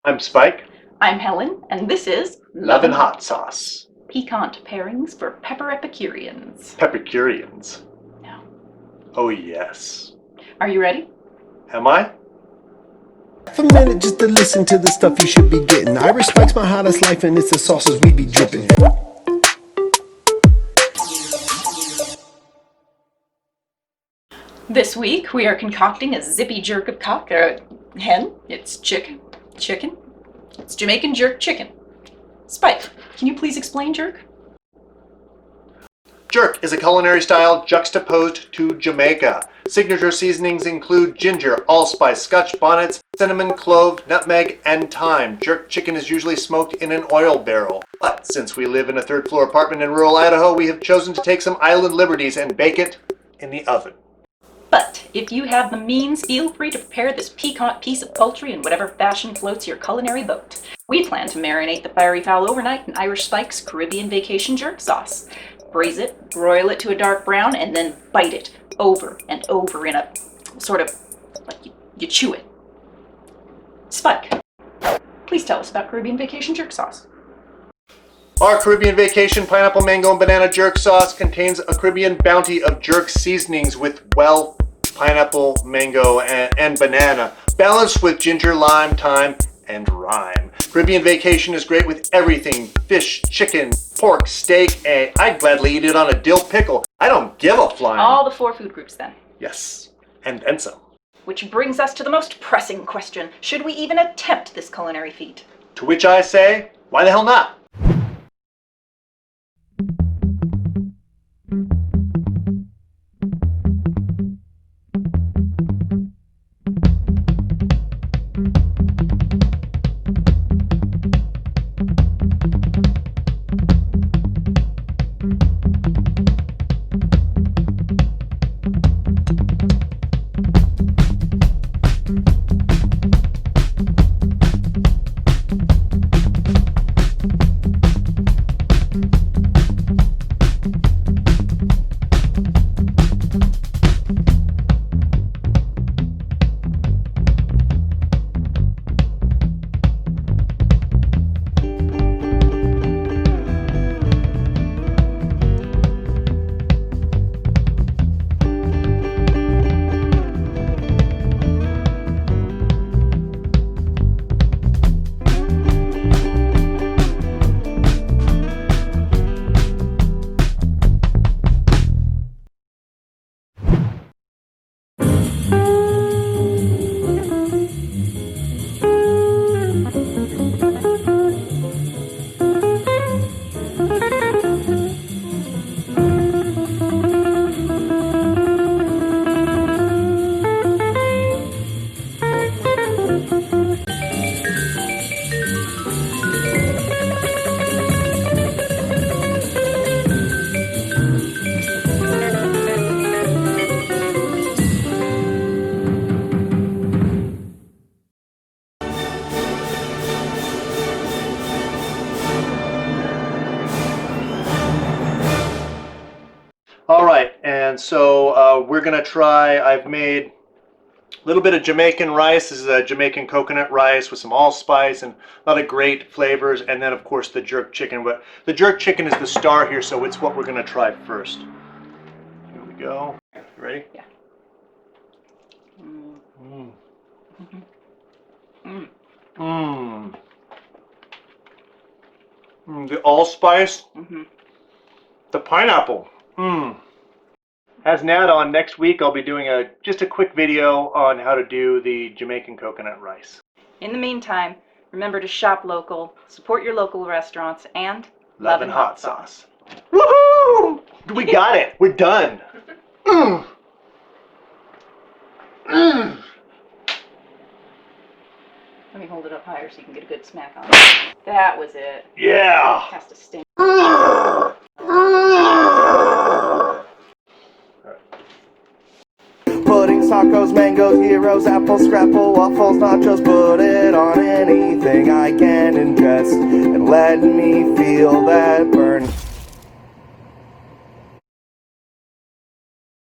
I'm Spike. I'm Helen, and this is Lovin' Hot Sauce. Piquant pairings for pepper epicureans. Epicureans. No. Oh yes. Are you ready? Am I? For a minute just to listen to the stuff you should be getting. Irish Spike's my hottest life and it's the sauces we be dripping. This week we are concocting a zippy jerk of hen. It's chicken. It's Jamaican jerk chicken. Spike, can you please explain jerk? Jerk is a culinary style juxtaposed to Jamaica. Signature seasonings include ginger, allspice, Scotch bonnets, cinnamon, clove, nutmeg, and thyme. Jerk chicken is usually smoked in an oil barrel. But since we live in a third-floor apartment in rural Idaho, we have chosen to take some island liberties and bake it in the oven. But if you have the means, feel free to prepare this piquant piece of poultry in whatever fashion floats your culinary boat. We plan to marinate the fiery fowl overnight in Irish Spike's Caribbean Vacation jerk sauce. Braise it, broil it to a dark brown, and then bite it over and over in a sort of like you chew it. Spike, please tell us about Caribbean Vacation jerk sauce. Our Caribbean Vacation Pineapple, Mango, and Banana Jerk Sauce contains a Caribbean bounty of jerk seasonings with, well, pineapple, mango, and banana, balanced with ginger, lime, thyme, and rhyme. Caribbean Vacation is great with everything: fish, chicken, pork, steak, and I'd gladly eat it on a dill pickle. I don't give a flying. All the 4 food groups then. Yes, and then some. Which brings us to the most pressing question. Should we even attempt this culinary feat? To which I say, why the hell not? All right, and so we're gonna try, I've made a little bit of Jamaican rice. This is a Jamaican coconut rice with some allspice and a lot of great flavors, and then of course the jerk chicken. But the jerk chicken is the star here, so it's what we're gonna try first. Here we go. You ready? Yeah. Mm. Mm. Mm. Mm. The allspice, the pineapple. As an add-on, next week I'll be doing just a quick video on how to do the Jamaican coconut rice. In the meantime, remember to shop local, support your local restaurants, and Lovin' Hot Sauce. Woohoo! We got it. We're done. Mm. Mm. Let me hold it up higher so you can get a good smack on it. That was it. Yeah. It has to sting. Puddings, tacos, mangoes, gyros, apples, scrapple, waffles, nachos. Put it on anything I can ingest and let me feel that burn.